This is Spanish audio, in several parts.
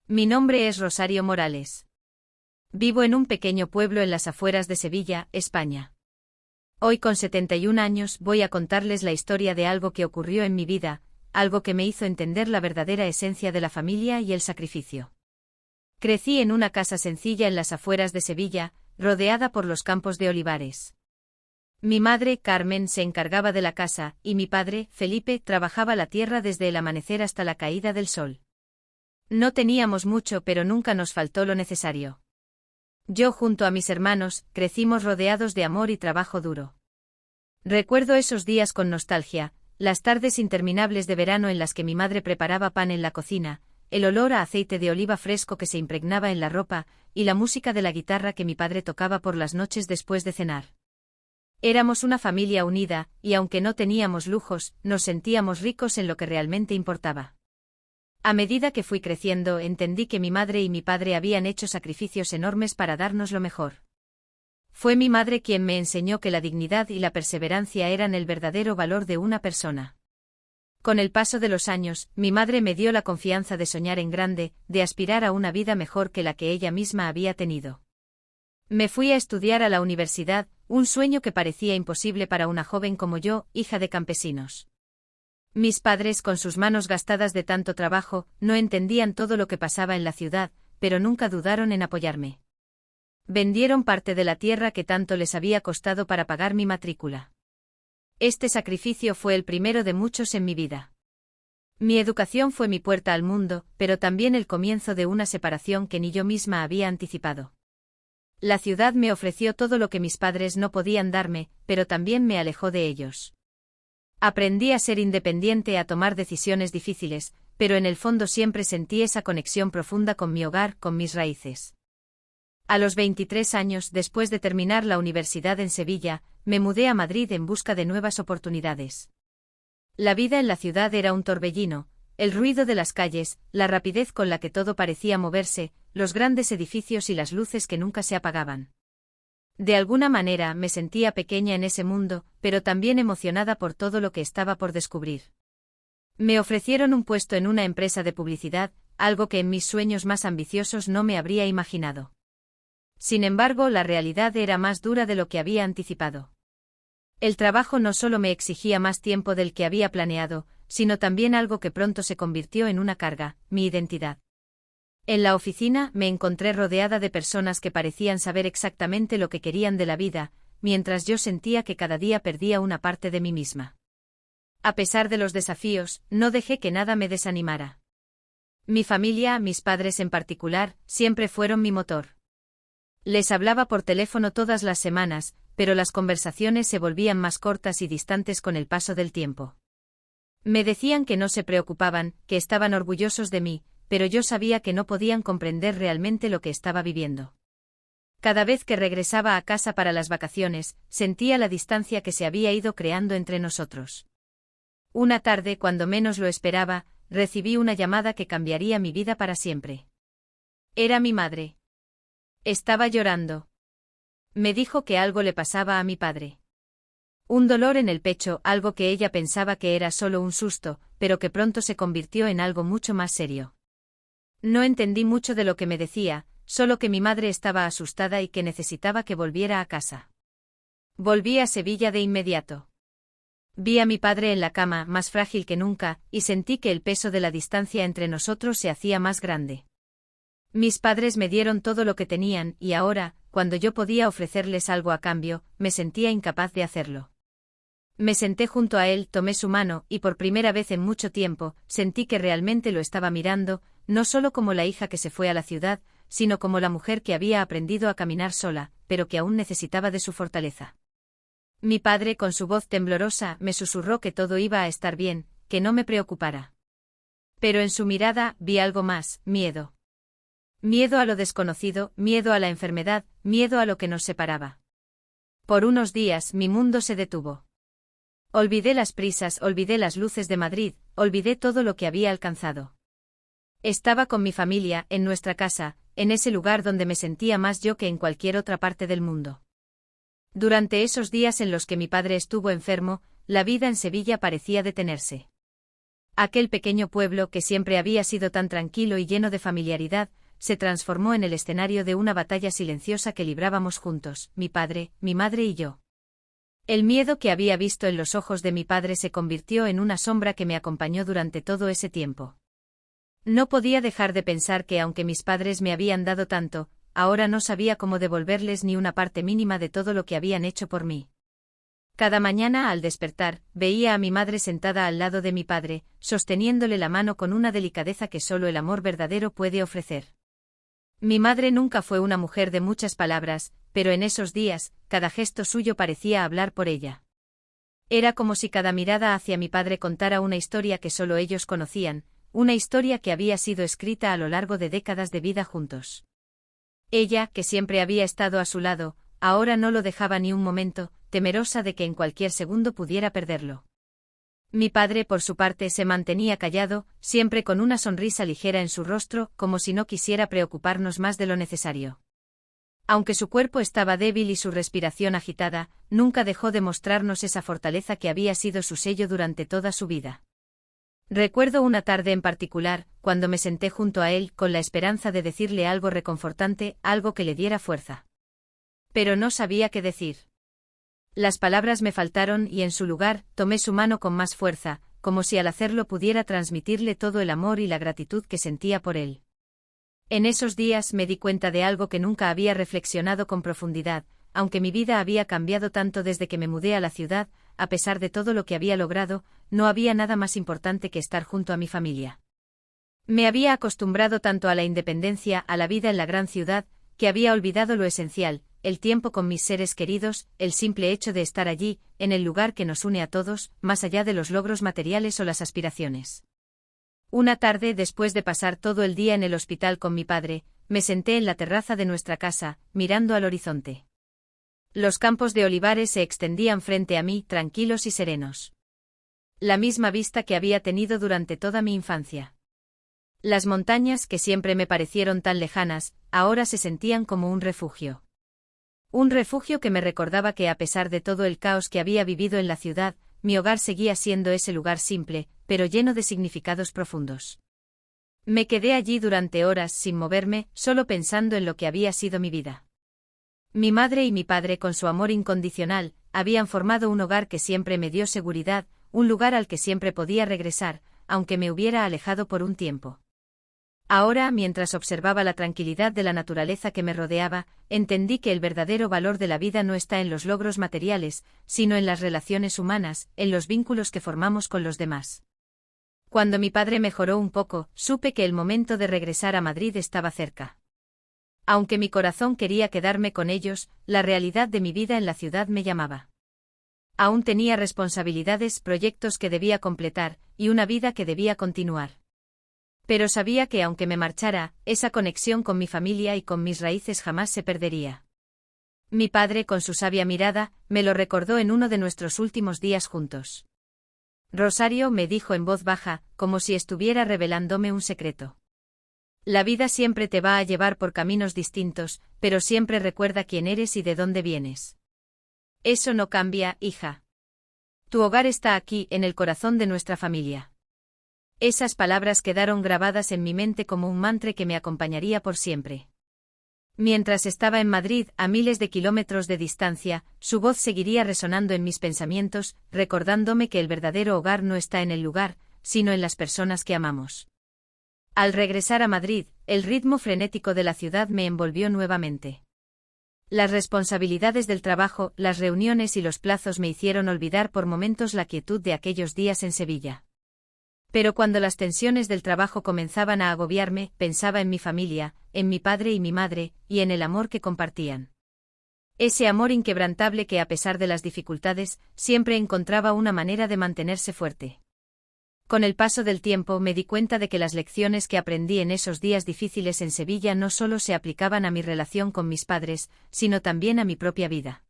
Mi nombre es Rosario Morales. Vivo en un pequeño pueblo en las afueras de Sevilla, España. Hoy con 71 años voy a contarles la historia de algo que ocurrió en mi vida, algo que me hizo entender la verdadera esencia de la familia y el sacrificio. Crecí en una casa sencilla en las afueras de Sevilla, rodeada por los campos de olivares. Mi madre, Carmen, se encargaba de la casa, y mi padre, Felipe, trabajaba la tierra desde el amanecer hasta la caída del sol. No teníamos mucho, pero nunca nos faltó lo necesario. Yo junto a mis hermanos, crecimos rodeados de amor y trabajo duro. Recuerdo esos días con nostalgia, las tardes interminables de verano en las que mi madre preparaba pan en la cocina, el olor a aceite de oliva fresco que se impregnaba en la ropa, y la música de la guitarra que mi padre tocaba por las noches después de cenar. Éramos una familia unida, y aunque no teníamos lujos, nos sentíamos ricos en lo que realmente importaba. A medida que fui creciendo, entendí que mi madre y mi padre habían hecho sacrificios enormes para darnos lo mejor. Fue mi madre quien me enseñó que la dignidad y la perseverancia eran el verdadero valor de una persona. Con el paso de los años, mi madre me dio la confianza de soñar en grande, de aspirar a una vida mejor que la que ella misma había tenido. Me fui a estudiar a la universidad, un sueño que parecía imposible para una joven como yo, hija de campesinos. Mis padres, con sus manos gastadas de tanto trabajo, no entendían todo lo que pasaba en la ciudad, pero nunca dudaron en apoyarme. Vendieron parte de la tierra que tanto les había costado para pagar mi matrícula. Este sacrificio fue el primero de muchos en mi vida. Mi educación fue mi puerta al mundo, pero también el comienzo de una separación que ni yo misma había anticipado. La ciudad me ofreció todo lo que mis padres no podían darme, pero también me alejó de ellos. Aprendí a ser independiente, a tomar decisiones difíciles, pero en el fondo siempre sentí esa conexión profunda con mi hogar, con mis raíces. A los 23 años, después de terminar la universidad en Sevilla, me mudé a Madrid en busca de nuevas oportunidades. La vida en la ciudad era un torbellino, el ruido de las calles, la rapidez con la que todo parecía moverse, los grandes edificios y las luces que nunca se apagaban. De alguna manera me sentía pequeña en ese mundo, pero también emocionada por todo lo que estaba por descubrir. Me ofrecieron un puesto en una empresa de publicidad, algo que en mis sueños más ambiciosos no me habría imaginado. Sin embargo, la realidad era más dura de lo que había anticipado. El trabajo no solo me exigía más tiempo del que había planeado, sino también algo que pronto se convirtió en una carga, mi identidad. En la oficina me encontré rodeada de personas que parecían saber exactamente lo que querían de la vida, mientras yo sentía que cada día perdía una parte de mí misma. A pesar de los desafíos, no dejé que nada me desanimara. Mi familia, mis padres en particular, siempre fueron mi motor. Les hablaba por teléfono todas las semanas, pero las conversaciones se volvían más cortas y distantes con el paso del tiempo. Me decían que no se preocupaban, que estaban orgullosos de mí, pero yo sabía que no podían comprender realmente lo que estaba viviendo. Cada vez que regresaba a casa para las vacaciones, sentía la distancia que se había ido creando entre nosotros. Una tarde, cuando menos lo esperaba, recibí una llamada que cambiaría mi vida para siempre. Era mi madre. Estaba llorando. Me dijo que algo le pasaba a mi padre. Un dolor en el pecho, algo que ella pensaba que era solo un susto, pero que pronto se convirtió en algo mucho más serio. No entendí mucho de lo que me decía, solo que mi madre estaba asustada y que necesitaba que volviera a casa. Volví a Sevilla de inmediato. Vi a mi padre en la cama, más frágil que nunca, y sentí que el peso de la distancia entre nosotros se hacía más grande. Mis padres me dieron todo lo que tenían, y ahora, cuando yo podía ofrecerles algo a cambio, me sentía incapaz de hacerlo. Me senté junto a él, tomé su mano, y por primera vez en mucho tiempo, sentí que realmente lo estaba mirando, no solo como la hija que se fue a la ciudad, sino como la mujer que había aprendido a caminar sola, pero que aún necesitaba de su fortaleza. Mi padre, con su voz temblorosa, me susurró que todo iba a estar bien, que no me preocupara. Pero en su mirada vi algo más, miedo. Miedo a lo desconocido, miedo a la enfermedad, miedo a lo que nos separaba. Por unos días mi mundo se detuvo. Olvidé las prisas, olvidé las luces de Madrid, olvidé todo lo que había alcanzado. Estaba con mi familia, en nuestra casa, en ese lugar donde me sentía más yo que en cualquier otra parte del mundo. Durante esos días en los que mi padre estuvo enfermo, la vida en Sevilla parecía detenerse. Aquel pequeño pueblo que siempre había sido tan tranquilo y lleno de familiaridad, se transformó en el escenario de una batalla silenciosa que librábamos juntos, mi padre, mi madre y yo. El miedo que había visto en los ojos de mi padre se convirtió en una sombra que me acompañó durante todo ese tiempo. No podía dejar de pensar que aunque mis padres me habían dado tanto, ahora no sabía cómo devolverles ni una parte mínima de todo lo que habían hecho por mí. Cada mañana al despertar, veía a mi madre sentada al lado de mi padre, sosteniéndole la mano con una delicadeza que solo el amor verdadero puede ofrecer. Mi madre nunca fue una mujer de muchas palabras, pero en esos días, cada gesto suyo parecía hablar por ella. Era como si cada mirada hacia mi padre contara una historia que solo ellos conocían, una historia que había sido escrita a lo largo de décadas de vida juntos. Ella, que siempre había estado a su lado, ahora no lo dejaba ni un momento, temerosa de que en cualquier segundo pudiera perderlo. Mi padre, por su parte, se mantenía callado, siempre con una sonrisa ligera en su rostro, como si no quisiera preocuparnos más de lo necesario. Aunque su cuerpo estaba débil y su respiración agitada, nunca dejó de mostrarnos esa fortaleza que había sido su sello durante toda su vida. Recuerdo una tarde en particular, cuando me senté junto a él con la esperanza de decirle algo reconfortante, algo que le diera fuerza. Pero no sabía qué decir. Las palabras me faltaron y en su lugar, tomé su mano con más fuerza, como si al hacerlo pudiera transmitirle todo el amor y la gratitud que sentía por él. En esos días me di cuenta de algo que nunca había reflexionado con profundidad, aunque mi vida había cambiado tanto desde que me mudé a la ciudad, a pesar de todo lo que había logrado, no había nada más importante que estar junto a mi familia. Me había acostumbrado tanto a la independencia, a la vida en la gran ciudad, que había olvidado lo esencial, el tiempo con mis seres queridos, el simple hecho de estar allí, en el lugar que nos une a todos, más allá de los logros materiales o las aspiraciones. Una tarde, después de pasar todo el día en el hospital con mi padre, me senté en la terraza de nuestra casa, mirando al horizonte. Los campos de olivares se extendían frente a mí, tranquilos y serenos. La misma vista que había tenido durante toda mi infancia. Las montañas, que siempre me parecieron tan lejanas, ahora se sentían como un refugio. Un refugio que me recordaba que a pesar de todo el caos que había vivido en la ciudad, mi hogar seguía siendo ese lugar simple, pero lleno de significados profundos. Me quedé allí durante horas sin moverme, solo pensando en lo que había sido mi vida. Mi madre y mi padre, con su amor incondicional, habían formado un hogar que siempre me dio seguridad, un lugar al que siempre podía regresar, aunque me hubiera alejado por un tiempo. Ahora, mientras observaba la tranquilidad de la naturaleza que me rodeaba, entendí que el verdadero valor de la vida no está en los logros materiales, sino en las relaciones humanas, en los vínculos que formamos con los demás. Cuando mi padre mejoró un poco, supe que el momento de regresar a Madrid estaba cerca. Aunque mi corazón quería quedarme con ellos, la realidad de mi vida en la ciudad me llamaba. Aún tenía responsabilidades, proyectos que debía completar, y una vida que debía continuar. Pero sabía que aunque me marchara, esa conexión con mi familia y con mis raíces jamás se perdería. Mi padre, con su sabia mirada, me lo recordó en uno de nuestros últimos días juntos. Rosario, me dijo en voz baja, como si estuviera revelándome un secreto. La vida siempre te va a llevar por caminos distintos, pero siempre recuerda quién eres y de dónde vienes. Eso no cambia, hija. Tu hogar está aquí, en el corazón de nuestra familia. Esas palabras quedaron grabadas en mi mente como un mantra que me acompañaría por siempre. Mientras estaba en Madrid, a miles de kilómetros de distancia, su voz seguiría resonando en mis pensamientos, recordándome que el verdadero hogar no está en el lugar, sino en las personas que amamos. Al regresar a Madrid, el ritmo frenético de la ciudad me envolvió nuevamente. Las responsabilidades del trabajo, las reuniones y los plazos me hicieron olvidar por momentos la quietud de aquellos días en Sevilla. Pero cuando las tensiones del trabajo comenzaban a agobiarme, pensaba en mi familia, en mi padre y mi madre, y en el amor que compartían. Ese amor inquebrantable que, a pesar de las dificultades, siempre encontraba una manera de mantenerse fuerte. Con el paso del tiempo me di cuenta de que las lecciones que aprendí en esos días difíciles en Sevilla no solo se aplicaban a mi relación con mis padres, sino también a mi propia vida.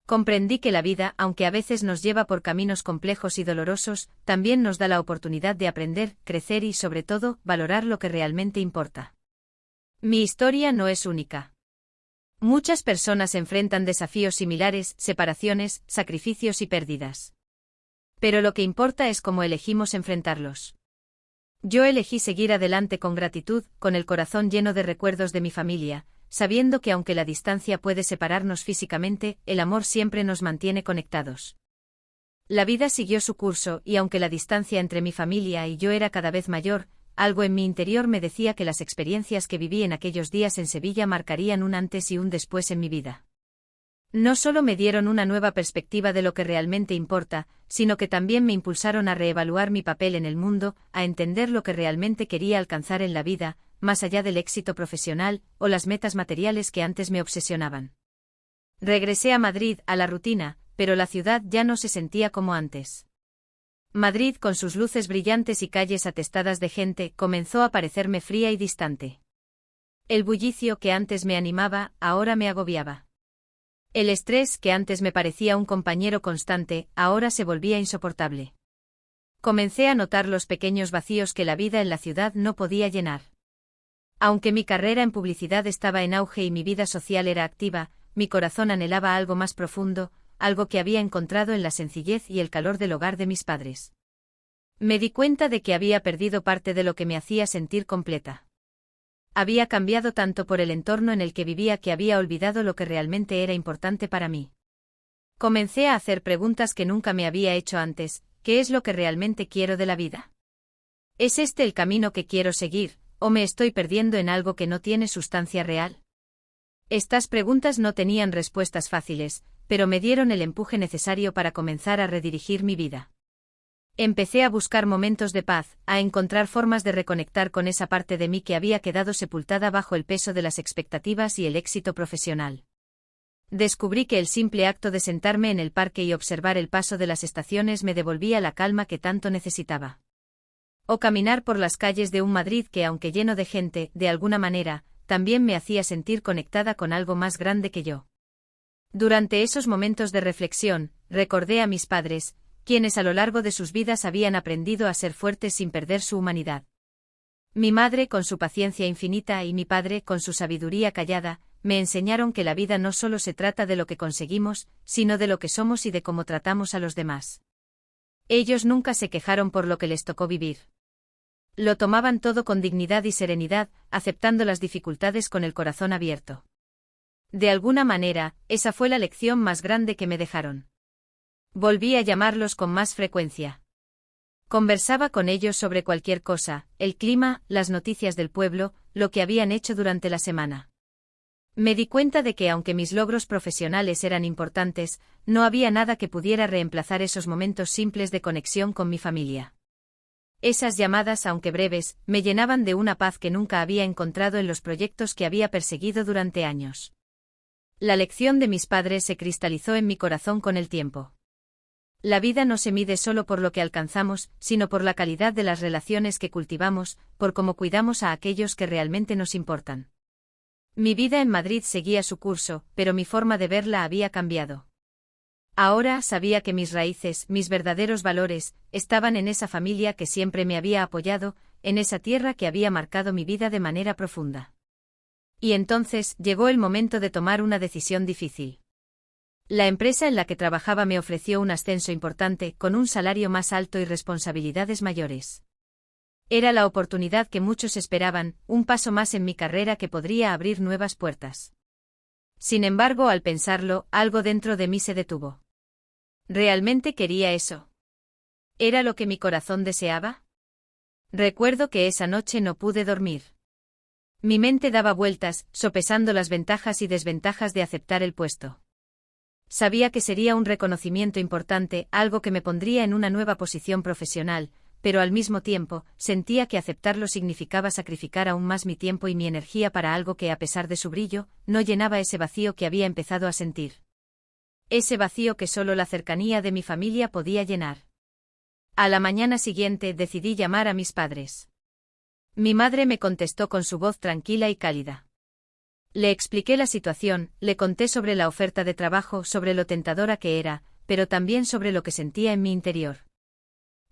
Comprendí que la vida, aunque a veces nos lleva por caminos complejos y dolorosos, también nos da la oportunidad de aprender, crecer y, sobre todo, valorar lo que realmente importa. Mi historia no es única. Muchas personas enfrentan desafíos similares, separaciones, sacrificios y pérdidas. Pero lo que importa es cómo elegimos enfrentarlos. Yo elegí seguir adelante con gratitud, con el corazón lleno de recuerdos de mi familia, sabiendo que aunque la distancia puede separarnos físicamente, el amor siempre nos mantiene conectados. La vida siguió su curso y aunque la distancia entre mi familia y yo era cada vez mayor, algo en mi interior me decía que las experiencias que viví en aquellos días en Sevilla marcarían un antes y un después en mi vida. No solo me dieron una nueva perspectiva de lo que realmente importa, sino que también me impulsaron a reevaluar mi papel en el mundo, a entender lo que realmente quería alcanzar en la vida, más allá del éxito profesional o las metas materiales que antes me obsesionaban. Regresé a Madrid, a la rutina, pero la ciudad ya no se sentía como antes. Madrid, con sus luces brillantes y calles atestadas de gente, comenzó a parecerme fría y distante. El bullicio que antes me animaba, ahora me agobiaba. El estrés, que antes me parecía un compañero constante, ahora se volvía insoportable. Comencé a notar los pequeños vacíos que la vida en la ciudad no podía llenar. Aunque mi carrera en publicidad estaba en auge y mi vida social era activa, mi corazón anhelaba algo más profundo, algo que había encontrado en la sencillez y el calor del hogar de mis padres. Me di cuenta de que había perdido parte de lo que me hacía sentir completa. Había cambiado tanto por el entorno en el que vivía que había olvidado lo que realmente era importante para mí. Comencé a hacer preguntas que nunca me había hecho antes: ¿qué es lo que realmente quiero de la vida? ¿Es este el camino que quiero seguir, o me estoy perdiendo en algo que no tiene sustancia real? Estas preguntas no tenían respuestas fáciles, pero me dieron el empuje necesario para comenzar a redirigir mi vida. Empecé a buscar momentos de paz, a encontrar formas de reconectar con esa parte de mí que había quedado sepultada bajo el peso de las expectativas y el éxito profesional. Descubrí que el simple acto de sentarme en el parque y observar el paso de las estaciones me devolvía la calma que tanto necesitaba. O caminar por las calles de un Madrid que, aunque lleno de gente, de alguna manera, también me hacía sentir conectada con algo más grande que yo. Durante esos momentos de reflexión, recordé a mis padres, quienes a lo largo de sus vidas habían aprendido a ser fuertes sin perder su humanidad. Mi madre con su paciencia infinita y mi padre con su sabiduría callada, me enseñaron que la vida no solo se trata de lo que conseguimos, sino de lo que somos y de cómo tratamos a los demás. Ellos nunca se quejaron por lo que les tocó vivir. Lo tomaban todo con dignidad y serenidad, aceptando las dificultades con el corazón abierto. De alguna manera, esa fue la lección más grande que me dejaron. Volví a llamarlos con más frecuencia. Conversaba con ellos sobre cualquier cosa: el clima, las noticias del pueblo, lo que habían hecho durante la semana. Me di cuenta de que aunque mis logros profesionales eran importantes, no había nada que pudiera reemplazar esos momentos simples de conexión con mi familia. Esas llamadas, aunque breves, me llenaban de una paz que nunca había encontrado en los proyectos que había perseguido durante años. La lección de mis padres se cristalizó en mi corazón con el tiempo. La vida no se mide solo por lo que alcanzamos, sino por la calidad de las relaciones que cultivamos, por cómo cuidamos a aquellos que realmente nos importan. Mi vida en Madrid seguía su curso, pero mi forma de verla había cambiado. Ahora sabía que mis raíces, mis verdaderos valores, estaban en esa familia que siempre me había apoyado, en esa tierra que había marcado mi vida de manera profunda. Y entonces llegó el momento de tomar una decisión difícil. La empresa en la que trabajaba me ofreció un ascenso importante, con un salario más alto y responsabilidades mayores. Era la oportunidad que muchos esperaban, un paso más en mi carrera que podría abrir nuevas puertas. Sin embargo, al pensarlo, algo dentro de mí se detuvo. ¿Realmente quería eso? ¿Era lo que mi corazón deseaba? Recuerdo que esa noche no pude dormir. Mi mente daba vueltas, sopesando las ventajas y desventajas de aceptar el puesto. Sabía que sería un reconocimiento importante, algo que me pondría en una nueva posición profesional, pero al mismo tiempo, sentía que aceptarlo significaba sacrificar aún más mi tiempo y mi energía para algo que, a pesar de su brillo, no llenaba ese vacío que había empezado a sentir. Ese vacío que solo la cercanía de mi familia podía llenar. A la mañana siguiente decidí llamar a mis padres. Mi madre me contestó con su voz tranquila y cálida. Le expliqué la situación, le conté sobre la oferta de trabajo, sobre lo tentadora que era, pero también sobre lo que sentía en mi interior.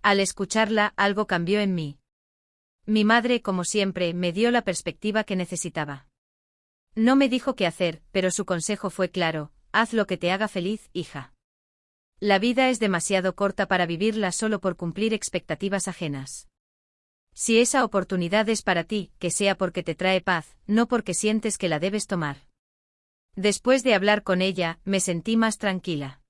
Al escucharla, algo cambió en mí. Mi madre, como siempre, me dio la perspectiva que necesitaba. No me dijo qué hacer, pero su consejo fue claro: haz lo que te haga feliz, hija. La vida es demasiado corta para vivirla solo por cumplir expectativas ajenas. Si esa oportunidad es para ti, que sea porque te trae paz, no porque sientes que la debes tomar. Después de hablar con ella, me sentí más tranquila.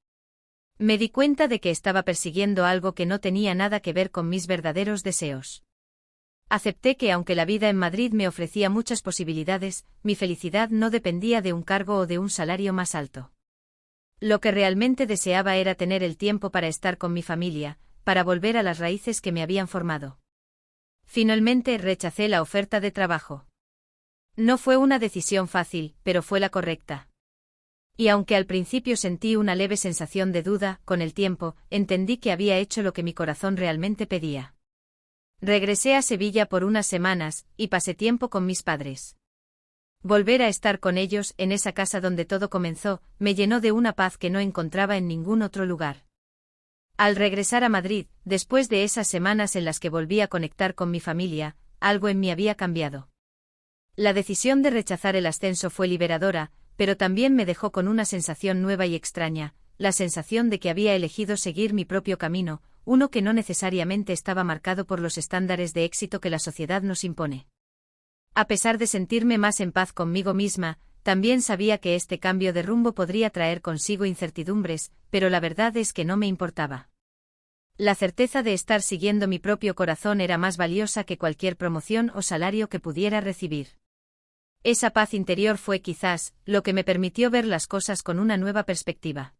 Me di cuenta de que estaba persiguiendo algo que no tenía nada que ver con mis verdaderos deseos. Acepté que aunque la vida en Madrid me ofrecía muchas posibilidades, mi felicidad no dependía de un cargo o de un salario más alto. Lo que realmente deseaba era tener el tiempo para estar con mi familia, para volver a las raíces que me habían formado. Finalmente rechacé la oferta de trabajo. No fue una decisión fácil, pero fue la correcta. Y aunque al principio sentí una leve sensación de duda, con el tiempo, entendí que había hecho lo que mi corazón realmente pedía. Regresé a Sevilla por unas semanas, y pasé tiempo con mis padres. Volver a estar con ellos, en esa casa donde todo comenzó, me llenó de una paz que no encontraba en ningún otro lugar. Al regresar a Madrid, después de esas semanas en las que volví a conectar con mi familia, algo en mí había cambiado. La decisión de rechazar el ascenso fue liberadora, pero también me dejó con una sensación nueva y extraña, la sensación de que había elegido seguir mi propio camino, uno que no necesariamente estaba marcado por los estándares de éxito que la sociedad nos impone. A pesar de sentirme más en paz conmigo misma, también sabía que este cambio de rumbo podría traer consigo incertidumbres, pero la verdad es que no me importaba. La certeza de estar siguiendo mi propio corazón era más valiosa que cualquier promoción o salario que pudiera recibir. Esa paz interior fue quizás lo que me permitió ver las cosas con una nueva perspectiva.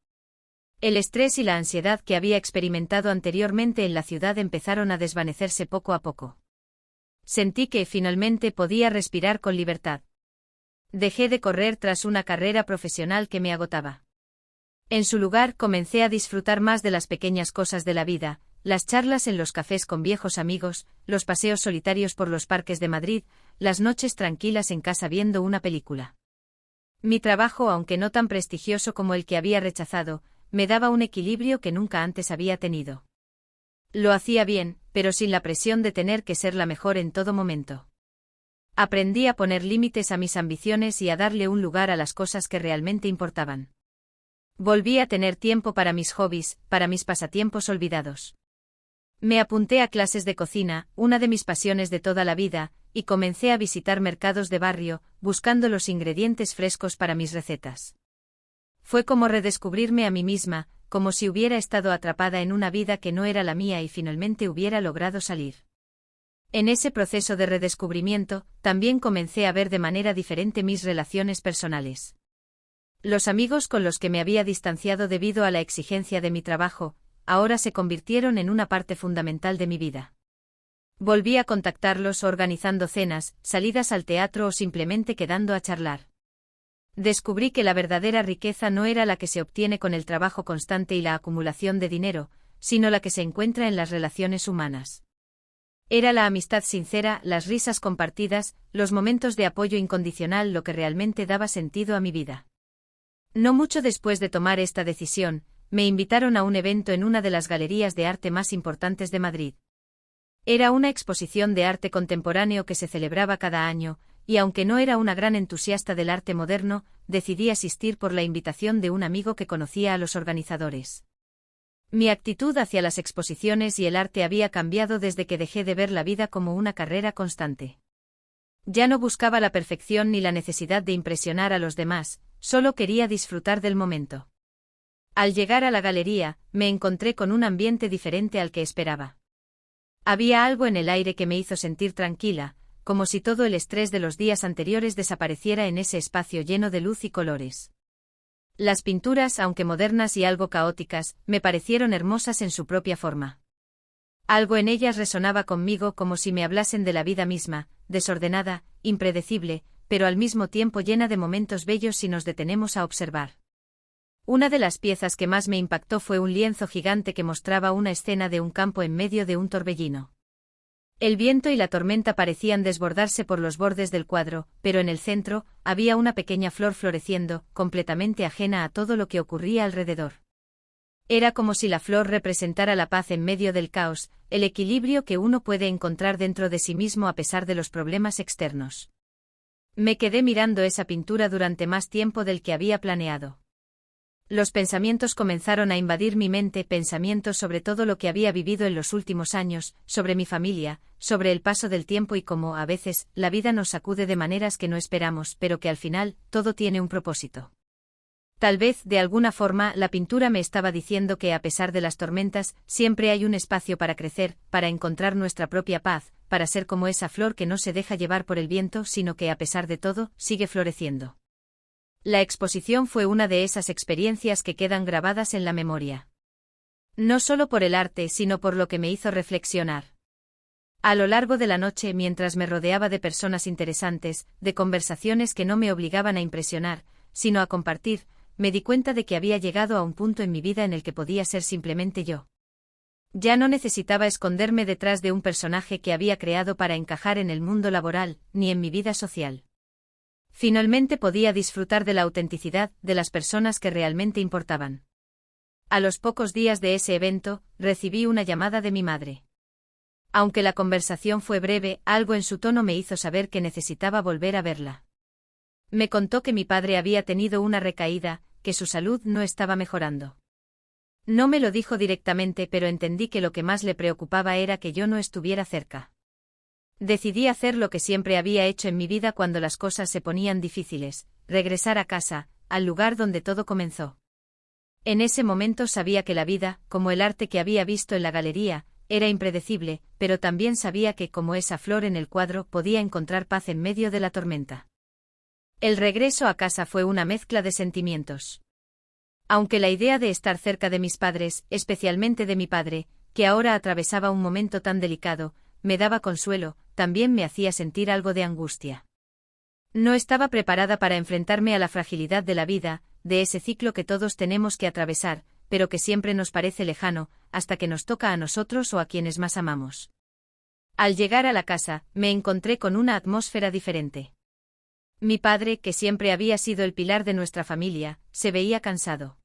El estrés y la ansiedad que había experimentado anteriormente en la ciudad empezaron a desvanecerse poco a poco. Sentí que finalmente podía respirar con libertad. Dejé de correr tras una carrera profesional que me agotaba. En su lugar comencé a disfrutar más de las pequeñas cosas de la vida, las charlas en los cafés con viejos amigos, los paseos solitarios por los parques de Madrid, las noches tranquilas en casa viendo una película. Mi trabajo, aunque no tan prestigioso como el que había rechazado, me daba un equilibrio que nunca antes había tenido. Lo hacía bien, pero sin la presión de tener que ser la mejor en todo momento. Aprendí a poner límites a mis ambiciones y a darle un lugar a las cosas que realmente importaban. Volví a tener tiempo para mis hobbies, para mis pasatiempos olvidados. Me apunté a clases de cocina, una de mis pasiones de toda la vida, y comencé a visitar mercados de barrio, buscando los ingredientes frescos para mis recetas. Fue como redescubrirme a mí misma, como si hubiera estado atrapada en una vida que no era la mía y finalmente hubiera logrado salir. En ese proceso de redescubrimiento, también comencé a ver de manera diferente mis relaciones personales. Los amigos con los que me había distanciado debido a la exigencia de mi trabajo, ahora se convirtieron en una parte fundamental de mi vida. Volví a contactarlos organizando cenas, salidas al teatro o simplemente quedando a charlar. Descubrí que la verdadera riqueza no era la que se obtiene con el trabajo constante y la acumulación de dinero, sino la que se encuentra en las relaciones humanas. Era la amistad sincera, las risas compartidas, los momentos de apoyo incondicional lo que realmente daba sentido a mi vida. No mucho después de tomar esta decisión, me invitaron a un evento en una de las galerías de arte más importantes de Madrid. Era una exposición de arte contemporáneo que se celebraba cada año, y aunque no era una gran entusiasta del arte moderno, decidí asistir por la invitación de un amigo que conocía a los organizadores. Mi actitud hacia las exposiciones y el arte había cambiado desde que dejé de ver la vida como una carrera constante. Ya no buscaba la perfección ni la necesidad de impresionar a los demás, solo quería disfrutar del momento. Al llegar a la galería, me encontré con un ambiente diferente al que esperaba. Había algo en el aire que me hizo sentir tranquila, como si todo el estrés de los días anteriores desapareciera en ese espacio lleno de luz y colores. Las pinturas, aunque modernas y algo caóticas, me parecieron hermosas en su propia forma. Algo en ellas resonaba conmigo como si me hablasen de la vida misma, desordenada, impredecible, pero al mismo tiempo llena de momentos bellos si nos detenemos a observar. Una de las piezas que más me impactó fue un lienzo gigante que mostraba una escena de un campo en medio de un torbellino. El viento y la tormenta parecían desbordarse por los bordes del cuadro, pero en el centro, había una pequeña flor floreciendo, completamente ajena a todo lo que ocurría alrededor. Era como si la flor representara la paz en medio del caos, el equilibrio que uno puede encontrar dentro de sí mismo a pesar de los problemas externos. Me quedé mirando esa pintura durante más tiempo del que había planeado. Los pensamientos comenzaron a invadir mi mente, pensamientos sobre todo lo que había vivido en los últimos años, sobre mi familia, sobre el paso del tiempo y cómo, a veces, la vida nos sacude de maneras que no esperamos, pero que al final, todo tiene un propósito. Tal vez, de alguna forma, la pintura me estaba diciendo que a pesar de las tormentas, siempre hay un espacio para crecer, para encontrar nuestra propia paz, para ser como esa flor que no se deja llevar por el viento, sino que a pesar de todo, sigue floreciendo. La exposición fue una de esas experiencias que quedan grabadas en la memoria. No solo por el arte, sino por lo que me hizo reflexionar. A lo largo de la noche, mientras me rodeaba de personas interesantes, de conversaciones que no me obligaban a impresionar, sino a compartir, me di cuenta de que había llegado a un punto en mi vida en el que podía ser simplemente yo. Ya no necesitaba esconderme detrás de un personaje que había creado para encajar en el mundo laboral, ni en mi vida social. Finalmente podía disfrutar de la autenticidad de las personas que realmente importaban. A los pocos días de ese evento, recibí una llamada de mi madre. Aunque la conversación fue breve, algo en su tono me hizo saber que necesitaba volver a verla. Me contó que mi padre había tenido una recaída, que su salud no estaba mejorando. No me lo dijo directamente, pero entendí que lo que más le preocupaba era que yo no estuviera cerca. Decidí hacer lo que siempre había hecho en mi vida cuando las cosas se ponían difíciles, regresar a casa, al lugar donde todo comenzó. En ese momento sabía que la vida, como el arte que había visto en la galería, era impredecible, pero también sabía que, como esa flor en el cuadro, podía encontrar paz en medio de la tormenta. El regreso a casa fue una mezcla de sentimientos. Aunque la idea de estar cerca de mis padres, especialmente de mi padre, que ahora atravesaba un momento tan delicado, me daba consuelo, también me hacía sentir algo de angustia. No estaba preparada para enfrentarme a la fragilidad de la vida, de ese ciclo que todos tenemos que atravesar, pero que siempre nos parece lejano, hasta que nos toca a nosotros o a quienes más amamos. Al llegar a la casa, me encontré con una atmósfera diferente. Mi padre, que siempre había sido el pilar de nuestra familia, se veía cansado.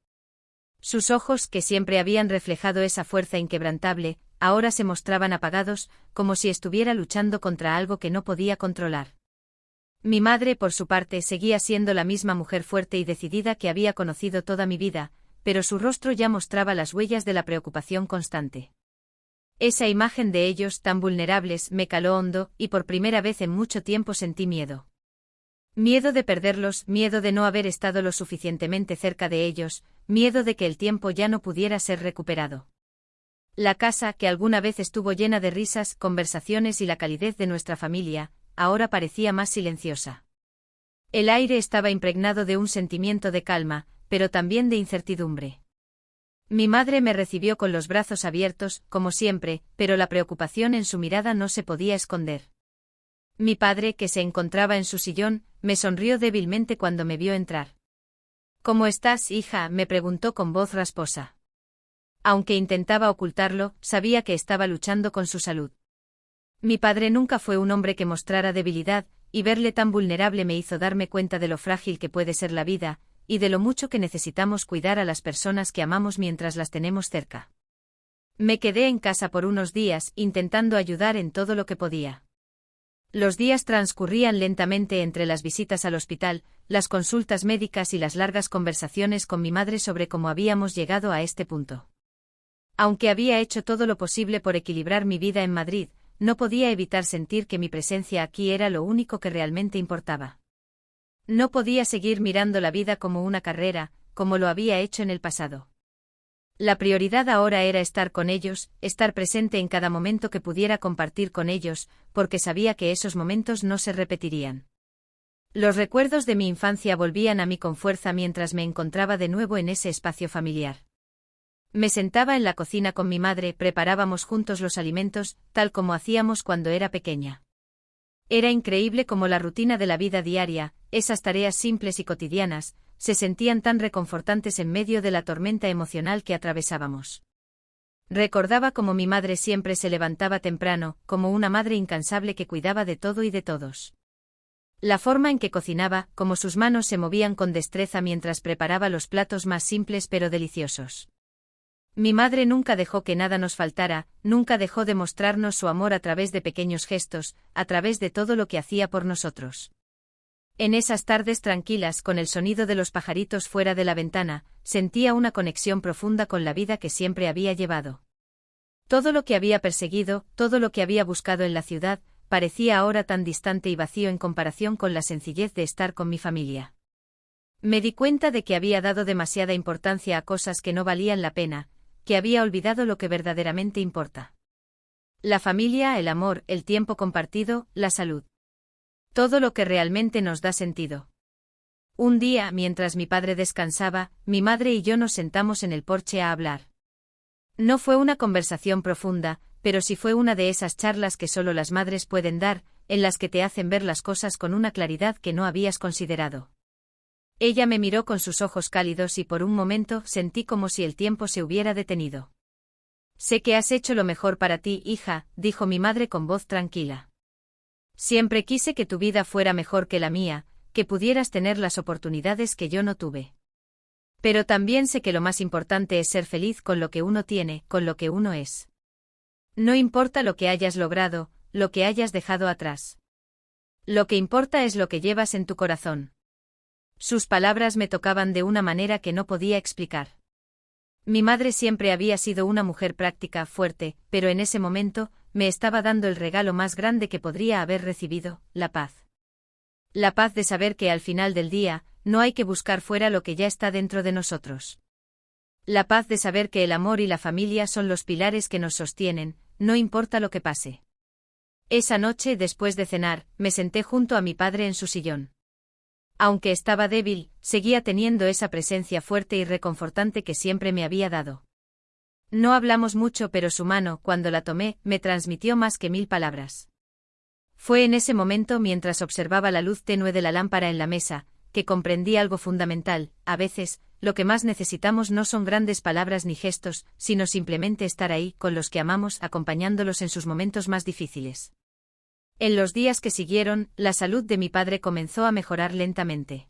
Sus ojos, que siempre habían reflejado esa fuerza inquebrantable, ahora se mostraban apagados, como si estuviera luchando contra algo que no podía controlar. Mi madre, por su parte, seguía siendo la misma mujer fuerte y decidida que había conocido toda mi vida, pero su rostro ya mostraba las huellas de la preocupación constante. Esa imagen de ellos, tan vulnerables, me caló hondo, y por primera vez en mucho tiempo sentí miedo. Miedo de perderlos, miedo de no haber estado lo suficientemente cerca de ellos, miedo de que el tiempo ya no pudiera ser recuperado. La casa, que alguna vez estuvo llena de risas, conversaciones y la calidez de nuestra familia, ahora parecía más silenciosa. El aire estaba impregnado de un sentimiento de calma, pero también de incertidumbre. Mi madre me recibió con los brazos abiertos, como siempre, pero la preocupación en su mirada no se podía esconder. Mi padre, que se encontraba en su sillón, me sonrió débilmente cuando me vio entrar. «¿Cómo estás, hija?», me preguntó con voz rasposa. Aunque intentaba ocultarlo, sabía que estaba luchando con su salud. Mi padre nunca fue un hombre que mostrara debilidad, y verle tan vulnerable me hizo darme cuenta de lo frágil que puede ser la vida, y de lo mucho que necesitamos cuidar a las personas que amamos mientras las tenemos cerca. Me quedé en casa por unos días, intentando ayudar en todo lo que podía. Los días transcurrían lentamente entre las visitas al hospital, las consultas médicas y las largas conversaciones con mi madre sobre cómo habíamos llegado a este punto. Aunque había hecho todo lo posible por equilibrar mi vida en Madrid, no podía evitar sentir que mi presencia aquí era lo único que realmente importaba. No podía seguir mirando la vida como una carrera, como lo había hecho en el pasado. La prioridad ahora era estar con ellos, estar presente en cada momento que pudiera compartir con ellos, porque sabía que esos momentos no se repetirían. Los recuerdos de mi infancia volvían a mí con fuerza mientras me encontraba de nuevo en ese espacio familiar. Me sentaba en la cocina con mi madre, preparábamos juntos los alimentos, tal como hacíamos cuando era pequeña. Era increíble cómo la rutina de la vida diaria, esas tareas simples y cotidianas, se sentían tan reconfortantes en medio de la tormenta emocional que atravesábamos. Recordaba cómo mi madre siempre se levantaba temprano, como una madre incansable que cuidaba de todo y de todos. La forma en que cocinaba, cómo sus manos se movían con destreza mientras preparaba los platos más simples pero deliciosos. Mi madre nunca dejó que nada nos faltara, nunca dejó de mostrarnos su amor a través de pequeños gestos, a través de todo lo que hacía por nosotros. En esas tardes tranquilas, con el sonido de los pajaritos fuera de la ventana, sentía una conexión profunda con la vida que siempre había llevado. Todo lo que había perseguido, todo lo que había buscado en la ciudad, parecía ahora tan distante y vacío en comparación con la sencillez de estar con mi familia. Me di cuenta de que había dado demasiada importancia a cosas que no valían la pena, que había olvidado lo que verdaderamente importa. La familia, el amor, el tiempo compartido, la salud. Todo lo que realmente nos da sentido. Un día, mientras mi padre descansaba, mi madre y yo nos sentamos en el porche a hablar. No fue una conversación profunda, pero sí fue una de esas charlas que solo las madres pueden dar, en las que te hacen ver las cosas con una claridad que no habías considerado. Ella me miró con sus ojos cálidos y por un momento sentí como si el tiempo se hubiera detenido. Sé que has hecho lo mejor para ti, hija, dijo mi madre con voz tranquila. Siempre quise que tu vida fuera mejor que la mía, que pudieras tener las oportunidades que yo no tuve. Pero también sé que lo más importante es ser feliz con lo que uno tiene, con lo que uno es. No importa lo que hayas logrado, lo que hayas dejado atrás. Lo que importa es lo que llevas en tu corazón. Sus palabras me tocaban de una manera que no podía explicar. Mi madre siempre había sido una mujer práctica, fuerte, pero en ese momento, me estaba dando el regalo más grande que podría haber recibido, la paz. La paz de saber que al final del día, no hay que buscar fuera lo que ya está dentro de nosotros. La paz de saber que el amor y la familia son los pilares que nos sostienen, no importa lo que pase. Esa noche, después de cenar, me senté junto a mi padre en su sillón. Aunque estaba débil, seguía teniendo esa presencia fuerte y reconfortante que siempre me había dado. No hablamos mucho, pero su mano, cuando la tomé, me transmitió más que 1000 palabras. Fue en ese momento, mientras observaba la luz tenue de la lámpara en la mesa, que comprendí algo fundamental: a veces, lo que más necesitamos no son grandes palabras ni gestos, sino simplemente estar ahí, con los que amamos, acompañándolos en sus momentos más difíciles. En los días que siguieron, la salud de mi padre comenzó a mejorar lentamente.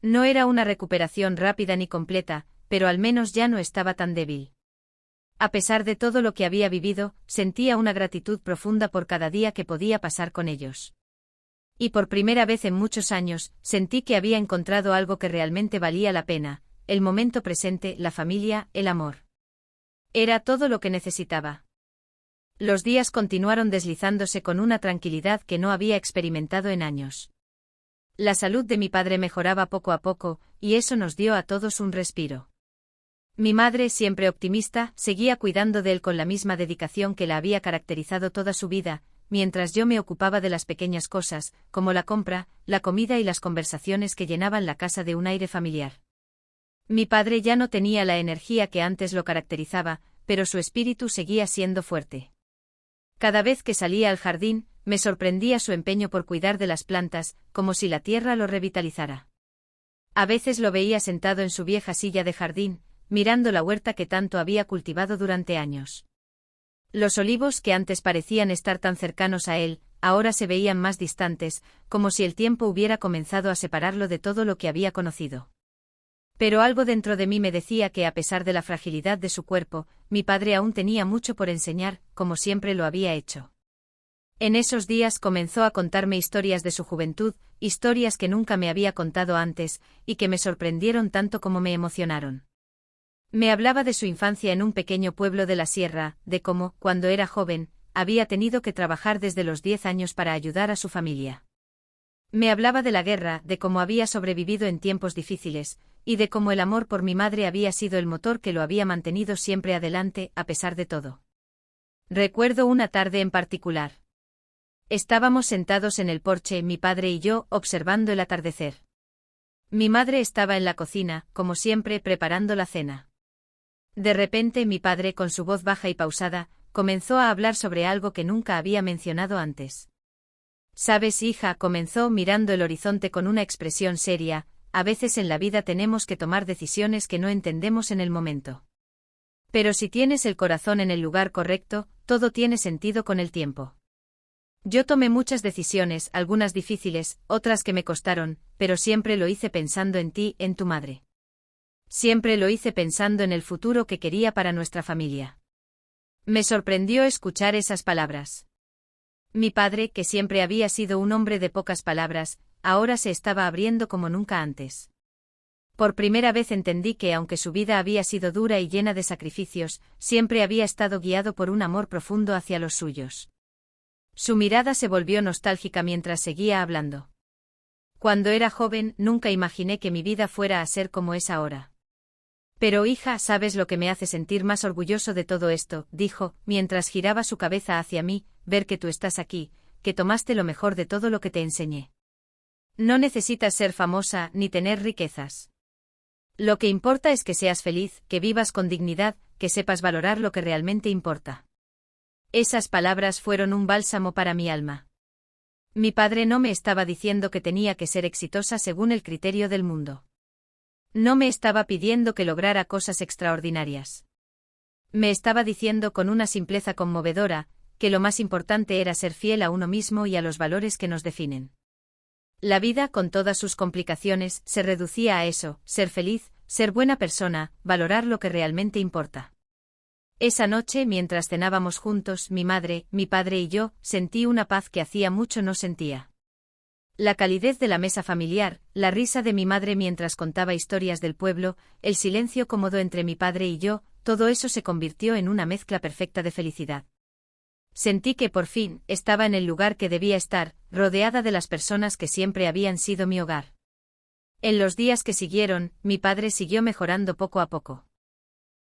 No era una recuperación rápida ni completa, pero al menos ya no estaba tan débil. A pesar de todo lo que había vivido, sentía una gratitud profunda por cada día que podía pasar con ellos. Y por primera vez en muchos años, sentí que había encontrado algo que realmente valía la pena: el momento presente, la familia, el amor. Era todo lo que necesitaba. Los días continuaron deslizándose con una tranquilidad que no había experimentado en años. La salud de mi padre mejoraba poco a poco, y eso nos dio a todos un respiro. Mi madre, siempre optimista, seguía cuidando de él con la misma dedicación que la había caracterizado toda su vida, mientras yo me ocupaba de las pequeñas cosas, como la compra, la comida y las conversaciones que llenaban la casa de un aire familiar. Mi padre ya no tenía la energía que antes lo caracterizaba, pero su espíritu seguía siendo fuerte. Cada vez que salía al jardín, me sorprendía su empeño por cuidar de las plantas, como si la tierra lo revitalizara. A veces lo veía sentado en su vieja silla de jardín, mirando la huerta que tanto había cultivado durante años. Los olivos que antes parecían estar tan cercanos a él, ahora se veían más distantes, como si el tiempo hubiera comenzado a separarlo de todo lo que había conocido. Pero algo dentro de mí me decía que, a pesar de la fragilidad de su cuerpo, mi padre aún tenía mucho por enseñar, como siempre lo había hecho. En esos días comenzó a contarme historias de su juventud, historias que nunca me había contado antes, y que me sorprendieron tanto como me emocionaron. Me hablaba de su infancia en un pequeño pueblo de la sierra, de cómo, cuando era joven, había tenido que trabajar desde los 10 años para ayudar a su familia. Me hablaba de la guerra, de cómo había sobrevivido en tiempos difíciles, y de cómo el amor por mi madre había sido el motor que lo había mantenido siempre adelante, a pesar de todo. Recuerdo una tarde en particular. Estábamos sentados en el porche, mi padre y yo, observando el atardecer. Mi madre estaba en la cocina, como siempre, preparando la cena. De repente mi padre, con su voz baja y pausada, comenzó a hablar sobre algo que nunca había mencionado antes. «Sabes, hija», comenzó, mirando el horizonte con una expresión seria, «a veces en la vida tenemos que tomar decisiones que no entendemos en el momento. Pero si tienes el corazón en el lugar correcto, todo tiene sentido con el tiempo». Yo tomé muchas decisiones, algunas difíciles, otras que me costaron, pero siempre lo hice pensando en ti, en tu madre. Siempre lo hice pensando en el futuro que quería para nuestra familia. Me sorprendió escuchar esas palabras. Mi padre, que siempre había sido un hombre de pocas palabras, ahora se estaba abriendo como nunca antes. Por primera vez entendí que, aunque su vida había sido dura y llena de sacrificios, siempre había estado guiado por un amor profundo hacia los suyos. Su mirada se volvió nostálgica mientras seguía hablando. Cuando era joven, nunca imaginé que mi vida fuera a ser como es ahora. Pero hija, ¿sabes lo que me hace sentir más orgulloso de todo esto?, dijo, mientras giraba su cabeza hacia mí, ver que tú estás aquí, que tomaste lo mejor de todo lo que te enseñé. No necesitas ser famosa ni tener riquezas. Lo que importa es que seas feliz, que vivas con dignidad, que sepas valorar lo que realmente importa. Esas palabras fueron un bálsamo para mi alma. Mi padre no me estaba diciendo que tenía que ser exitosa según el criterio del mundo. No me estaba pidiendo que lograra cosas extraordinarias. Me estaba diciendo con una simpleza conmovedora, que lo más importante era ser fiel a uno mismo y a los valores que nos definen. La vida, con todas sus complicaciones, se reducía a eso: ser feliz, ser buena persona, valorar lo que realmente importa. Esa noche, mientras cenábamos juntos, mi madre, mi padre y yo, sentí una paz que hacía mucho no sentía. La calidez de la mesa familiar, la risa de mi madre mientras contaba historias del pueblo, el silencio cómodo entre mi padre y yo, todo eso se convirtió en una mezcla perfecta de felicidad. Sentí que por fin estaba en el lugar que debía estar, rodeada de las personas que siempre habían sido mi hogar. En los días que siguieron, mi padre siguió mejorando poco a poco.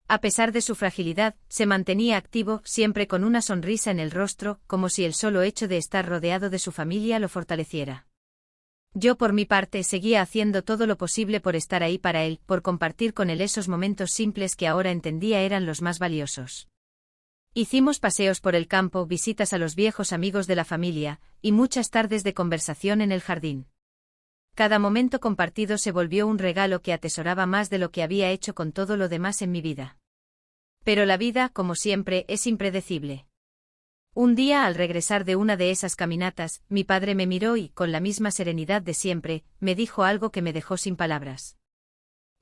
A pesar de su fragilidad, se mantenía activo, siempre con una sonrisa en el rostro, como si el solo hecho de estar rodeado de su familia lo fortaleciera. Yo, por mi parte, seguía haciendo todo lo posible por estar ahí para él, por compartir con él esos momentos simples que ahora entendía eran los más valiosos. Hicimos paseos por el campo, visitas a los viejos amigos de la familia, y muchas tardes de conversación en el jardín. Cada momento compartido se volvió un regalo que atesoraba más de lo que había hecho con todo lo demás en mi vida. Pero la vida, como siempre, es impredecible. Un día, al regresar de una de esas caminatas, mi padre me miró y, con la misma serenidad de siempre, me dijo algo que me dejó sin palabras.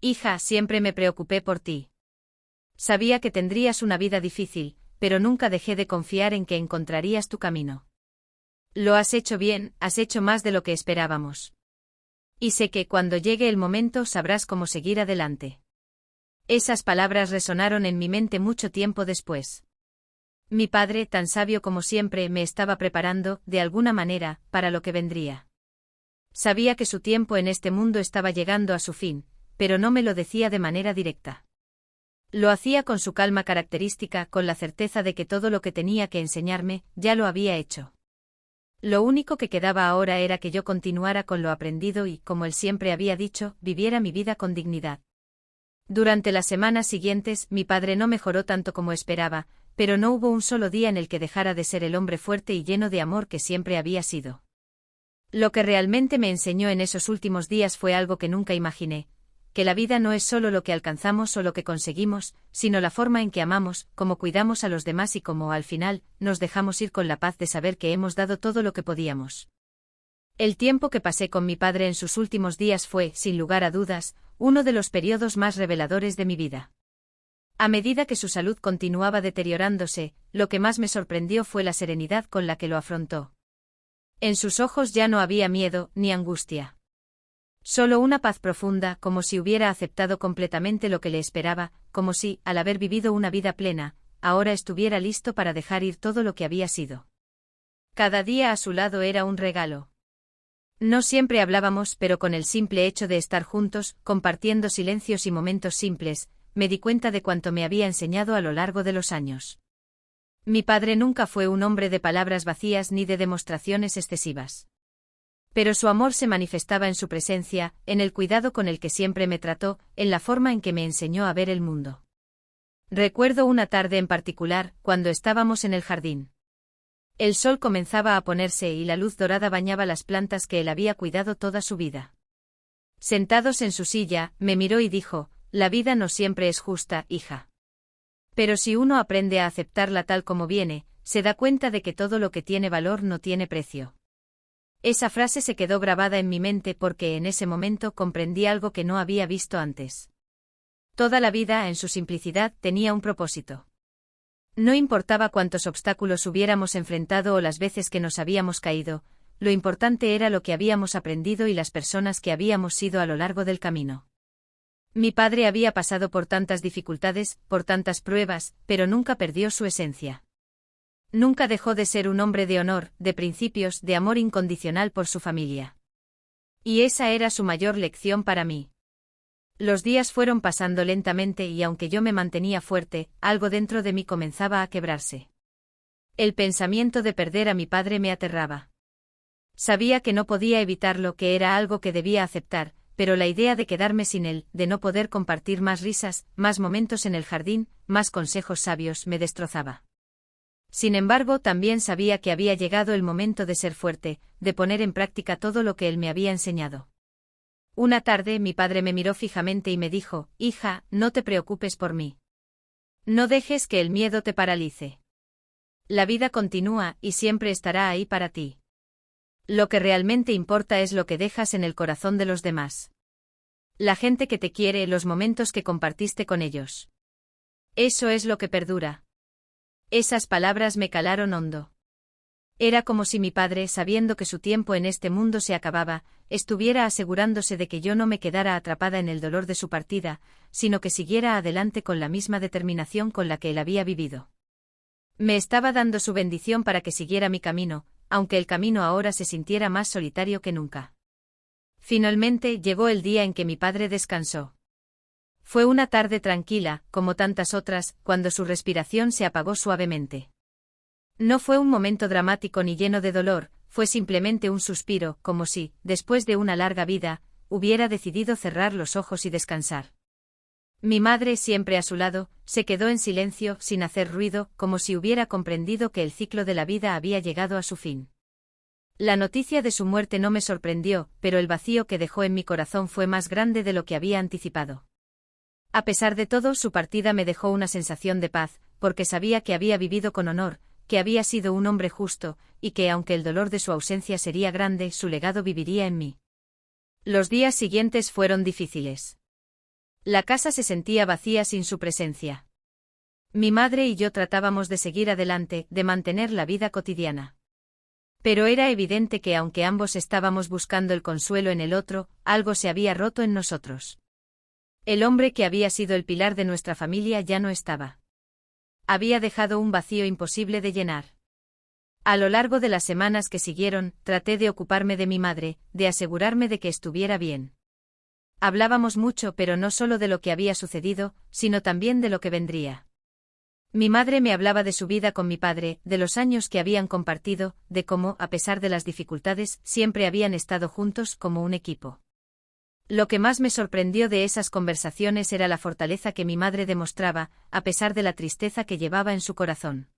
Hija, siempre me preocupé por ti. Sabía que tendrías una vida difícil, pero nunca dejé de confiar en que encontrarías tu camino. Lo has hecho bien, has hecho más de lo que esperábamos. Y sé que cuando llegue el momento sabrás cómo seguir adelante. Esas palabras resonaron en mi mente mucho tiempo después. Mi padre, tan sabio como siempre, me estaba preparando, de alguna manera, para lo que vendría. Sabía que su tiempo en este mundo estaba llegando a su fin, pero no me lo decía de manera directa. Lo hacía con su calma característica, con la certeza de que todo lo que tenía que enseñarme, ya lo había hecho. Lo único que quedaba ahora era que yo continuara con lo aprendido y, como él siempre había dicho, viviera mi vida con dignidad. Durante las semanas siguientes, mi padre no mejoró tanto como esperaba, pero no hubo un solo día en el que dejara de ser el hombre fuerte y lleno de amor que siempre había sido. Lo que realmente me enseñó en esos últimos días fue algo que nunca imaginé: que la vida no es solo lo que alcanzamos o lo que conseguimos, sino la forma en que amamos, cómo cuidamos a los demás y cómo, al final, nos dejamos ir con la paz de saber que hemos dado todo lo que podíamos. El tiempo que pasé con mi padre en sus últimos días fue, sin lugar a dudas, uno de los periodos más reveladores de mi vida. A medida que su salud continuaba deteriorándose, lo que más me sorprendió fue la serenidad con la que lo afrontó. En sus ojos ya no había miedo ni angustia. Solo una paz profunda, como si hubiera aceptado completamente lo que le esperaba, como si, al haber vivido una vida plena, ahora estuviera listo para dejar ir todo lo que había sido. Cada día a su lado era un regalo. No siempre hablábamos, pero con el simple hecho de estar juntos, compartiendo silencios y momentos simples, me di cuenta de cuánto me había enseñado a lo largo de los años. Mi padre nunca fue un hombre de palabras vacías ni de demostraciones excesivas. Pero su amor se manifestaba en su presencia, en el cuidado con el que siempre me trató, en la forma en que me enseñó a ver el mundo. Recuerdo una tarde en particular, cuando estábamos en el jardín. El sol comenzaba a ponerse y la luz dorada bañaba las plantas que él había cuidado toda su vida. Sentados en su silla, me miró y dijo: «La vida no siempre es justa, hija. Pero si uno aprende a aceptarla tal como viene, se da cuenta de que todo lo que tiene valor no tiene precio». Esa frase se quedó grabada en mi mente porque en ese momento comprendí algo que no había visto antes. Toda la vida, en su simplicidad, tenía un propósito. No importaba cuántos obstáculos hubiéramos enfrentado o las veces que nos habíamos caído, lo importante era lo que habíamos aprendido y las personas que habíamos sido a lo largo del camino. Mi padre había pasado por tantas dificultades, por tantas pruebas, pero nunca perdió su esencia. Nunca dejó de ser un hombre de honor, de principios, de amor incondicional por su familia. Y esa era su mayor lección para mí. Los días fueron pasando lentamente y aunque yo me mantenía fuerte, algo dentro de mí comenzaba a quebrarse. El pensamiento de perder a mi padre me aterraba. Sabía que no podía evitarlo, que era algo que debía aceptar, pero la idea de quedarme sin él, de no poder compartir más risas, más momentos en el jardín, más consejos sabios, me destrozaba. Sin embargo, también sabía que había llegado el momento de ser fuerte, de poner en práctica todo lo que él me había enseñado. Una tarde mi padre me miró fijamente y me dijo: «Hija, no te preocupes por mí. No dejes que el miedo te paralice. La vida continúa y siempre estará ahí para ti. Lo que realmente importa es lo que dejas en el corazón de los demás. La gente que te quiere, los momentos que compartiste con ellos. Eso es lo que perdura». Esas palabras me calaron hondo. Era como si mi padre, sabiendo que su tiempo en este mundo se acababa, estuviera asegurándose de que yo no me quedara atrapada en el dolor de su partida, sino que siguiera adelante con la misma determinación con la que él había vivido. Me estaba dando su bendición para que siguiera mi camino, aunque el camino ahora se sintiera más solitario que nunca. Finalmente llegó el día en que mi padre descansó. Fue una tarde tranquila, como tantas otras, cuando su respiración se apagó suavemente. No fue un momento dramático ni lleno de dolor, fue simplemente un suspiro, como si, después de una larga vida, hubiera decidido cerrar los ojos y descansar. Mi madre, siempre a su lado, se quedó en silencio, sin hacer ruido, como si hubiera comprendido que el ciclo de la vida había llegado a su fin. La noticia de su muerte no me sorprendió, pero el vacío que dejó en mi corazón fue más grande de lo que había anticipado. A pesar de todo, su partida me dejó una sensación de paz, porque sabía que había vivido con honor, que había sido un hombre justo, y que aunque el dolor de su ausencia sería grande, su legado viviría en mí. Los días siguientes fueron difíciles. La casa se sentía vacía sin su presencia. Mi madre y yo tratábamos de seguir adelante, de mantener la vida cotidiana. Pero era evidente que aunque ambos estábamos buscando el consuelo en el otro, algo se había roto en nosotros. El hombre que había sido el pilar de nuestra familia ya no estaba. Había dejado un vacío imposible de llenar. A lo largo de las semanas que siguieron, traté de ocuparme de mi madre, de asegurarme de que estuviera bien. Hablábamos mucho, pero no solo de lo que había sucedido, sino también de lo que vendría. Mi madre me hablaba de su vida con mi padre, de los años que habían compartido, de cómo, a pesar de las dificultades, siempre habían estado juntos como un equipo. Lo que más me sorprendió de esas conversaciones era la fortaleza que mi madre demostraba, a pesar de la tristeza que llevaba en su corazón.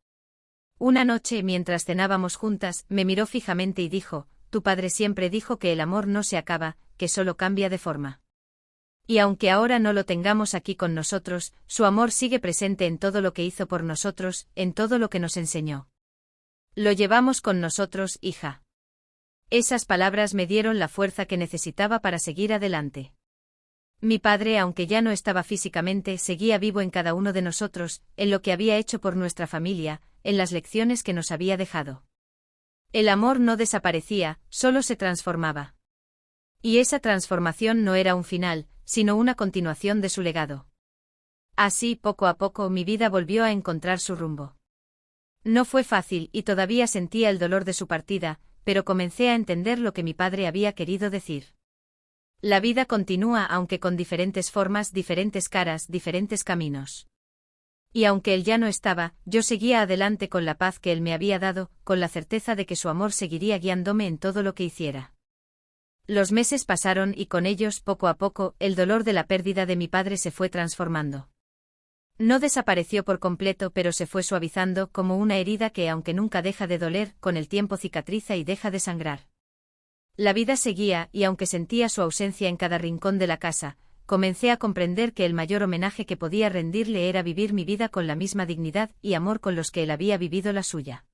Una noche, mientras cenábamos juntas, me miró fijamente y dijo: «Tu padre siempre dijo que el amor no se acaba, que solo cambia de forma. Y aunque ahora no lo tengamos aquí con nosotros, su amor sigue presente en todo lo que hizo por nosotros, en todo lo que nos enseñó. Lo llevamos con nosotros, hija». Esas palabras me dieron la fuerza que necesitaba para seguir adelante. Mi padre, aunque ya no estaba físicamente, seguía vivo en cada uno de nosotros, en lo que había hecho por nuestra familia, en las lecciones que nos había dejado. El amor no desaparecía, solo se transformaba. Y esa transformación no era un final, sino una continuación de su legado. Así, poco a poco, mi vida volvió a encontrar su rumbo. No fue fácil y todavía sentía el dolor de su partida, pero comencé a entender lo que mi padre había querido decir. La vida continúa, aunque con diferentes formas, diferentes caras, diferentes caminos. Y aunque él ya no estaba, yo seguía adelante con la paz que él me había dado, con la certeza de que su amor seguiría guiándome en todo lo que hiciera. Los meses pasaron y con ellos, poco a poco, el dolor de la pérdida de mi padre se fue transformando. No desapareció por completo, pero se fue suavizando como una herida que, aunque nunca deja de doler, con el tiempo cicatriza y deja de sangrar. La vida seguía, y aunque sentía su ausencia en cada rincón de la casa, comencé a comprender que el mayor homenaje que podía rendirle era vivir mi vida con la misma dignidad y amor con los que él había vivido la suya.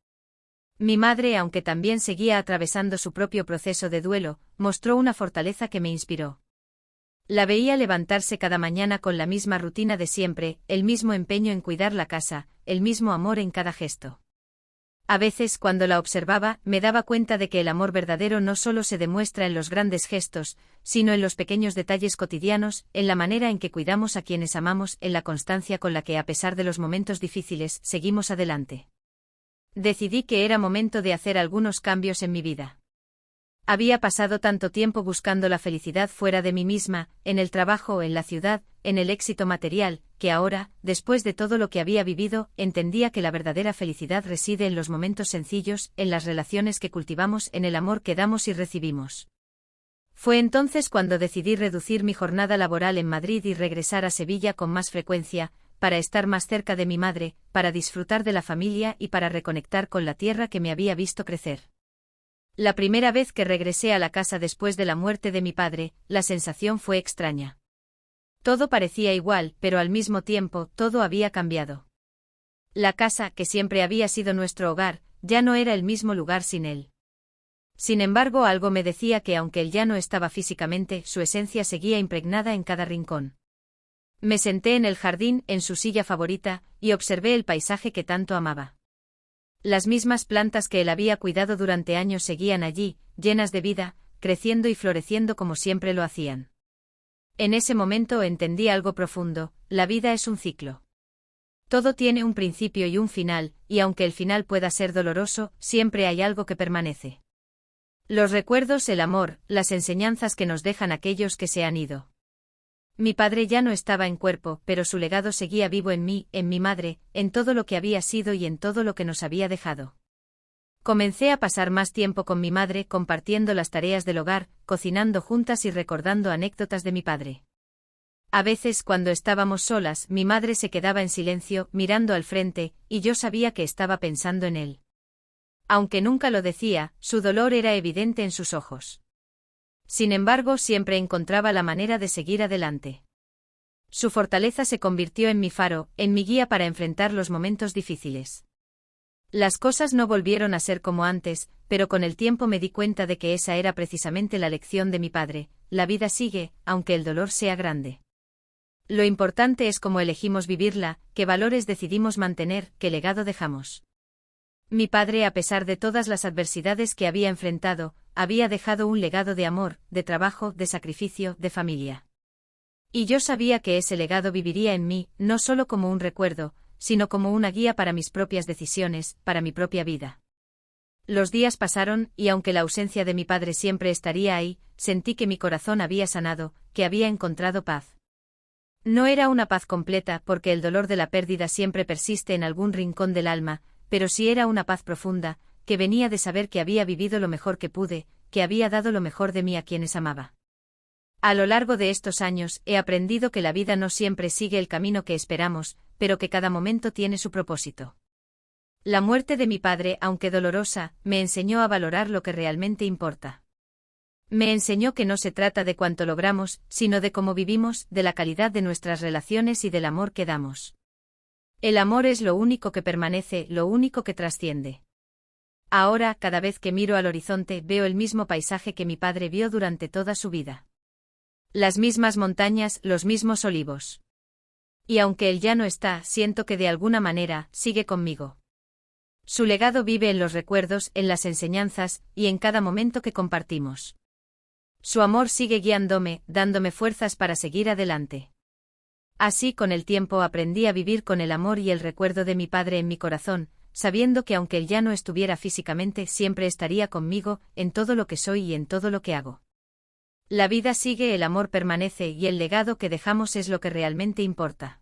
Mi madre, aunque también seguía atravesando su propio proceso de duelo, mostró una fortaleza que me inspiró. La veía levantarse cada mañana con la misma rutina de siempre, el mismo empeño en cuidar la casa, el mismo amor en cada gesto. A veces, cuando la observaba, me daba cuenta de que el amor verdadero no solo se demuestra en los grandes gestos, sino en los pequeños detalles cotidianos, en la manera en que cuidamos a quienes amamos, en la constancia con la que, a pesar de los momentos difíciles, seguimos adelante. Decidí que era momento de hacer algunos cambios en mi vida. Había pasado tanto tiempo buscando la felicidad fuera de mí misma, en el trabajo, en la ciudad, en el éxito material, que ahora, después de todo lo que había vivido, entendía que la verdadera felicidad reside en los momentos sencillos, en las relaciones que cultivamos, en el amor que damos y recibimos. Fue entonces cuando decidí reducir mi jornada laboral en Madrid y regresar a Sevilla con más frecuencia, para estar más cerca de mi madre, para disfrutar de la familia y para reconectar con la tierra que me había visto crecer. La primera vez que regresé a la casa después de la muerte de mi padre, la sensación fue extraña. Todo parecía igual, pero al mismo tiempo, todo había cambiado. La casa, que siempre había sido nuestro hogar, ya no era el mismo lugar sin él. Sin embargo, algo me decía que aunque él ya no estaba físicamente, su esencia seguía impregnada en cada rincón. Me senté en el jardín, en su silla favorita, y observé el paisaje que tanto amaba. Las mismas plantas que él había cuidado durante años seguían allí, llenas de vida, creciendo y floreciendo como siempre lo hacían. En ese momento entendí algo profundo: la vida es un ciclo. Todo tiene un principio y un final, y aunque el final pueda ser doloroso, siempre hay algo que permanece. Los recuerdos, el amor, las enseñanzas que nos dejan aquellos que se han ido. Mi padre ya no estaba en cuerpo, pero su legado seguía vivo en mí, en mi madre, en todo lo que había sido y en todo lo que nos había dejado. Comencé a pasar más tiempo con mi madre, compartiendo las tareas del hogar, cocinando juntas y recordando anécdotas de mi padre. A veces, cuando estábamos solas, mi madre se quedaba en silencio, mirando al frente, y yo sabía que estaba pensando en él. Aunque nunca lo decía, su dolor era evidente en sus ojos. Sin embargo, siempre encontraba la manera de seguir adelante. Su fortaleza se convirtió en mi faro, en mi guía para enfrentar los momentos difíciles. Las cosas no volvieron a ser como antes, pero con el tiempo me di cuenta de que esa era precisamente la lección de mi padre: la vida sigue, aunque el dolor sea grande. Lo importante es cómo elegimos vivirla, qué valores decidimos mantener, qué legado dejamos. Mi padre, a pesar de todas las adversidades que había enfrentado, había dejado un legado de amor, de trabajo, de sacrificio, de familia. Y yo sabía que ese legado viviría en mí, no solo como un recuerdo, sino como una guía para mis propias decisiones, para mi propia vida. Los días pasaron, y aunque la ausencia de mi padre siempre estaría ahí, sentí que mi corazón había sanado, que había encontrado paz. No era una paz completa, porque el dolor de la pérdida siempre persiste en algún rincón del alma, pero sí era una paz profunda, que venía de saber que había vivido lo mejor que pude, que había dado lo mejor de mí a quienes amaba. A lo largo de estos años, he aprendido que la vida no siempre sigue el camino que esperamos, pero que cada momento tiene su propósito. La muerte de mi padre, aunque dolorosa, me enseñó a valorar lo que realmente importa. Me enseñó que no se trata de cuánto logramos, sino de cómo vivimos, de la calidad de nuestras relaciones y del amor que damos. El amor es lo único que permanece, lo único que trasciende. Ahora, cada vez que miro al horizonte, veo el mismo paisaje que mi padre vio durante toda su vida. Las mismas montañas, los mismos olivos. Y aunque él ya no está, siento que de alguna manera, sigue conmigo. Su legado vive en los recuerdos, en las enseñanzas, y en cada momento que compartimos. Su amor sigue guiándome, dándome fuerzas para seguir adelante. Así, con el tiempo aprendí a vivir con el amor y el recuerdo de mi padre en mi corazón, sabiendo que aunque él ya no estuviera físicamente, siempre estaría conmigo, en todo lo que soy y en todo lo que hago. La vida sigue, el amor permanece y el legado que dejamos es lo que realmente importa.